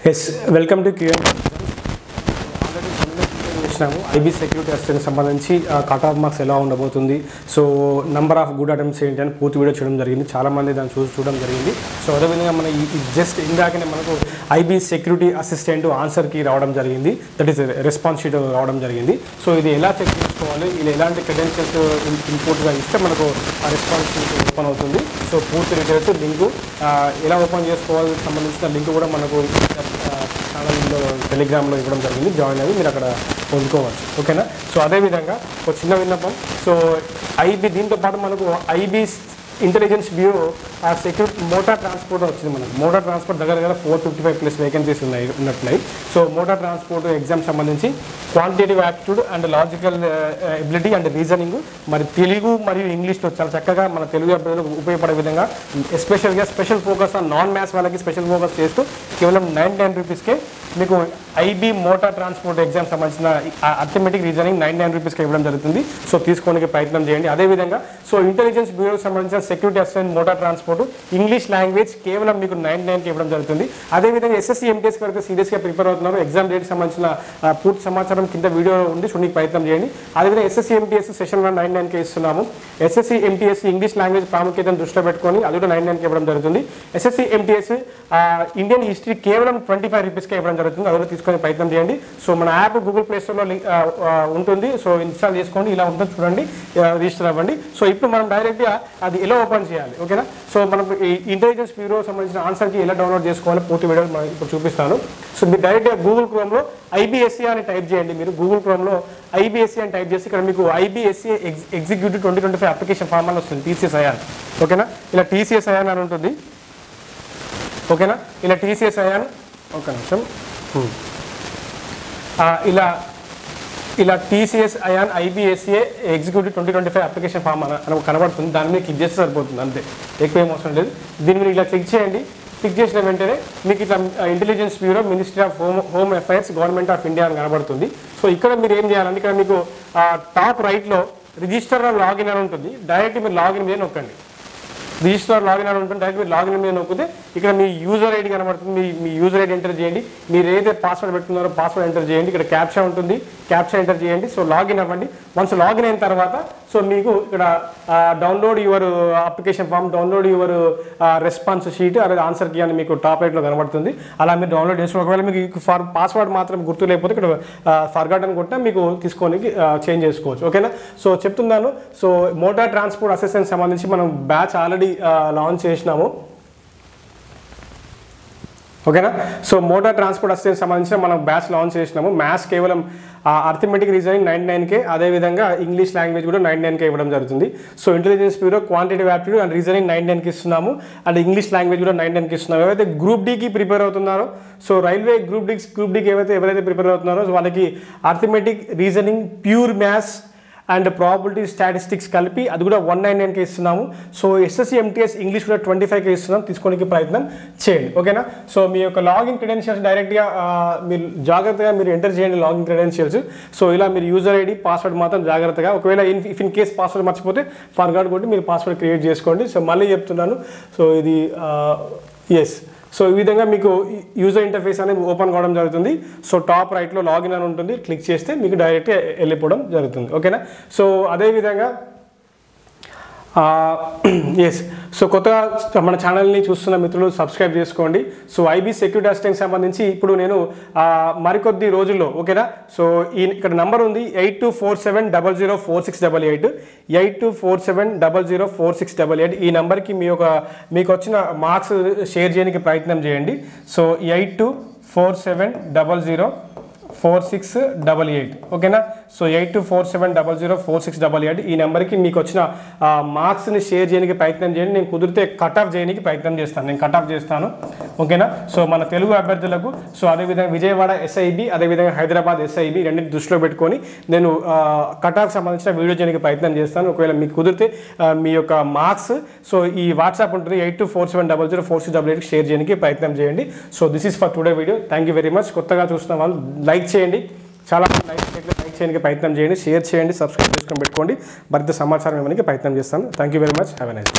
Yes, welcome to QM. IB security assistant సంబంధించి cut off marks ఎలా ఉండబోతుంది, so number of good attempts ఏంటి అని పూర్తి వీడియో చేయడం జరిగింది. చాలామంది దాన్ని చూడడం జరిగింది. సో అదేవిధంగా మన జస్ట్ ఇందాకనే మనకు ఐబీ సెక్యూరిటీ అసిస్టెంట్ ఆన్సర్కి రావడం జరిగింది, దట్ ఈస్ రెస్పాన్స్ షీట్ రావడం జరిగింది. సో ఇది ఎలా చెక్ చేసుకోవాలి, ఇది ఎలాంటి క్రెడెన్షియల్స్ ఇన్పుట్గా ఇస్తే మనకు ఆ రెస్పాన్స్ షీట్ ఓపెన్ అవుతుంది. సో పూర్తి డీటెయిల్స్ లింకు ఎలా ఓపెన్ చేసుకోవాలని సంబంధించిన లింక్ కూడా మనకు ఛానల్లో టెలిగ్రామ్లో ఇవ్వడం జరిగింది. జాయిన్ అయ్యి మీరు అక్కడ పొందుకోవచ్చు. ఓకేనా. సో అదేవిధంగా ఒక చిన్న విన్నపం, సో ఐబీ దీంతో పాటు మనకు ఐబీ ఇంటెలిజెన్స్ బ్యూరో ఆ సెక్యూరిటీ మోటార్ ట్రాన్స్పోర్ట్ వచ్చింది. మనకు మోటార్ ట్రాన్స్పోర్ట్ దగ్గర 455+ వేకెన్సీస్ ఉన్నట్టున్నాయి. సో మోటార్ ట్రాన్స్పోర్ట్ ఎగ్జామ్ సంబంధించి quantitative aptitude and logical ability and reasoning మరి తెలుగు మరియు ఇంగ్లీష్లో చాలా చక్కగా మన తెలుగు అభ్యర్థులకు ఉపయోగపడే విధంగా ఎస్పెషల్గా special focus on non maths వాళ్ళకి స్పెషల్ ఫోకస్ చేస్తూ కేవలం 99 రూపీస్కే మీకు ఐబీ మోటార్ ట్రాన్స్పోర్ట్ ఎగ్జామ్ సంబంధించిన అర్థమెటిక్ రీజనింగ్ 99 రూపీస్కి ఇవ్వడం జరుగుతుంది. సో తీసుకోవడానికి ప్రయత్నం చేయండి. అదేవిధంగా సో ఇంటెలిజెన్స్ బ్యూరోకి సంబంధించిన security assistant motor transport English language కేవలం మీకు 99కి ఇవ్వడం జరుగుతుంది. అదేవిధంగా ఎస్ఎస్సీ ఎంటీఎస్ వరకు సీరియస్గా ప్రిపేర్ అవుతున్నారు, ఎగ్జామ్ డేట్ సంబంధించిన పూర్తి సమాచారం కింద వీడియో ఉంది, చూడడానికి ప్రయత్నం చేయండి. అదేవిధంగా ఎస్ఎస్సీ ఎంటీఎస్ సెషన్ 99కి ఇస్తున్నాము. ఎస్ఎస్సీ ఎంటీఎస్ ఇంగ్లీష్ లాంగ్వేజ్ ప్రాముఖ్యతను దృష్టిలో పెట్టుకొని అది కూడా 99కి ఇవ్వడం జరుగుతుంది. ఎస్ఎస్సీ ఎంటీఎస్ ఇండియన్ హిస్టరీ కేవలం 25 రూపీస్కే ఇవ్వడం జరుగుతుంది. అది కూడా తీసుకొని ప్రయత్నం చేయండి. సో మన యాప్ గూగుల్ ప్లే స్టోర్లో ఉంటుంది. సో ఇన్స్టాల్ చేసుకోండి, ఇలా ఉంటుంది చూడండి, రిజిస్టర్ అవ్వండి. సో ఇప్పుడు మనం డైరెక్ట్గా అది ఎలా ఓపెన్ చేయాలి, ఓకేనా. సో మనం ఈ ఇంటెలిజెన్స్ బ్యూరో సంబంధించిన ఆన్సర్కి ఎలా డౌన్లోడ్ చేసుకోవాలి పూర్తి వీడియో మనం ఇప్పుడు చూపిస్తాను. సో మీరు డైరెక్ట్గా గూగుల్ క్రోమ్లో ఐబీఎస్సీ అని టైప్ చేయండి. మీరు గూగుల్ క్రోమ్లో ఐబీఎస్సీ అని టైప్ చేసి ఇక్కడ మీకు ఐబీఎస్సీ ఎగ్జిక్యూటివ్ 2025 అప్లికేషన్ ఫామ్ అని వస్తుంది, టీసీఎస్ అయాన్. ఓకేనా, ఇలా టీసీఎస్ అయాన్ అని ఉంటుంది. ఓకేనా, ఇలా టీసీఎస్ అయాన్ ఒక నిమిషం ఇలా TCS iON IBSA executive 2025 application form అని కనబడుతుంది. దాని మీద క్లిక్ చేస్తే సరిపోతుంది, అంతే, ఎక్కువ ఏం అవసరం లేదు. దీని మీద ఇలా క్లిక్ చేయండి. క్లిక్ చేసిన వెంటనే మీకు ఇట్లా intelligence bureau ministry of home affairs government of India అని కనబడుతుంది. సో ఇక్కడ మీరు ఏం చేయాలంటే ఇక్కడ మీకు టాప్ రైట్లో రిజిస్టర్ లాగిన్ అని ఉంటుంది. డైరెక్ట్ మీరు లాగిన్ మీద నొక్కండి. రిజిస్టర్ లాగిన్ అని ఉంటుంది. డైరెక్ట్ మీరు లాగిన్ మీద నొక్కితే ఇక్కడ మీ యూజర్ ఐడి కనబడుతుంది. మీ యూజర్ ఐడి ఎంటర్ చేయండి. మీరు ఏదైతే పాస్వర్డ్ పెట్టుకున్నారో పాస్వర్డ్ ఎంటర్ చేయండి. ఇక్కడ క్యాప్చా ఉంటుంది, క్యాప్చా ఎంటర్ చేయండి. సో లాగిన్ అవ్వండి. వన్స్ లాగిన్ అయిన తర్వాత సో మీకు ఇక్కడ download your application form, download your response sheet అదే ఆన్సర్ కీ అని మీకు టాప్ రైట్లో కనబడుతుంది. అలా మీరు డౌన్లోడ్ చేసుకోవాలి. ఒకవేళ మీకు పాస్వర్డ్ మాత్రం గుర్తు లేకపోతే ఇక్కడ ఫర్గాట్ అనుకుంటే మీకు తీసుకొని చేంజ్ చేసుకోవచ్చు. ఓకేనా. సో చెప్తున్నాను. సో మోటార్ ట్రాన్స్పోర్ట్ అసిస్టెంట్ సంబంధించి మనం బ్యాచ్ ఆల్రెడీ లాంచ్ చేసినాము. ఓకేనా. సో మోటార్ ట్రాన్స్పోర్ట్ అసిస్టెంట్ సంబంధించిన మనం బ్యాచ్ లాంచ్ చేసినాము. మ్యాథ్స్ కేవలం అర్థమెటిక్ రీజనింగ్ 99K, అదేవిధంగా ఇంగ్లీష్ లాంగ్వేజ్ కూడా 99K ఇవ్వడం జరుగుతుంది. So intelligence bureau quantitative aptitude and reasoning 99K ఇస్తున్నాము, అండ్ ఇంగ్లీష్ లాంగ్వేజ్ కూడా 99K ఇస్తున్నాము. ఎవరైతే గ్రూప్ డీకి ప్రిపేర్ అవుతున్నారో, సో రైల్వే గ్రూప్ డీకి ఎవరైతే ప్రిపేర్ అవుతున్నారో వాళ్ళకి arithmetic reasoning pure maths and probability statistics కలిపి అది కూడా 199K ఇస్తున్నాము. సో ఎస్ఎస్సీ ఎంటీఎస్ ఇంగ్లీష్ కూడా 25K ఇస్తున్నాం, తీసుకోవడానికి ప్రయత్నం చేయండి. ఓకేనా. సో మీ యొక్క లాగిన్ క్రెడెన్షియల్స్ డైరెక్ట్గా మీరు జాగ్రత్తగా మీరు ఎంటర్ చేయండి లాగిన్ క్రెడెన్షియల్స్. సో ఇలా మీరు యూజర్ ఐడి పాస్వర్డ్ మాత్రం జాగ్రత్తగా, ఒకవేళ ఇన్ కేస్ పాస్వర్డ్ మర్చిపోతే ఫర్గాట్ కొట్టి మీరు పాస్వర్డ్ క్రియేట్ చేసుకోండి. సో మళ్ళీ చెప్తున్నాను, సో ఇది ఎస్. సో ఈ విధంగా మీకు యూజర్ ఇంటర్ఫేస్ అనేది ఓపెన్ కావడం జరుగుతుంది. సో టాప్ రైట్లో లాగిన్ అని ఉంటుంది, క్లిక్ చేస్తే మీకు డైరెక్ట్గా వెళ్ళిపోవడం జరుగుతుంది. ఓకేనా. సో అదేవిధంగా ఎస్. సో కొత్తగా మన ఛానల్ని చూస్తున్న మిత్రులు సబ్స్క్రైబ్ చేసుకోండి. సో ఐబీ సెక్యూరిటీ అసిస్టెంట్కి సంబంధించి ఇప్పుడు నేను మరికొద్ది రోజుల్లో, ఓకేనా. సో ఇక్కడ నంబర్ ఉంది 8247004688, 8247004688. ఈ నెంబర్కి మీకు వచ్చిన మార్క్స్ షేర్ చేయడానికి ప్రయత్నం చేయండి. సో 8247004688, ఓకేనా. సో 8247004688 ఈ నెంబర్కి మీకు వచ్చిన మార్క్స్ని షేర్ చేయడానికి ప్రయత్నం చేయండి. నేను కుదిరితే కట్ ఆఫ్ చేయడానికి ప్రయత్నం చేస్తాను, నేను కట్ ఆఫ్ చేస్తాను. ఓకేనా. సో మన తెలుగు అభ్యర్థులకు, సో అదేవిధంగా విజయవాడ ఎస్ఐబి, అదేవిధంగా హైదరాబాద్ ఎస్ఐబి రెండింటి దృష్టిలో పెట్టుకొని నేను కట్ ఆఫ్ సంబంధించిన వీడియో చేయడానికి ప్రయత్నం చేస్తాను. ఒకవేళ మీకు కుదిరితే మీ యొక్క మార్క్స్ సో ఈ వాట్సాప్ ఉంటుంది 8247004688కి షేర్ చేయడానికి ప్రయత్నం చేయండి. So this is for today video. Thank you very much. కొత్తగా చూస్తున్న వాళ్ళు లైక్ చేయండి, చాలా లైక్ చేయడానికి ప్రయత్నం చేయండి, షేర్ చేయండి, సబ్స్క్రైబ్ చేసుకొని పెట్టుకోండి. మరింత సమాచారం ఇవ్వడానికి ప్రయత్నం చేస్తాను. Thank you very much. Have a nice day.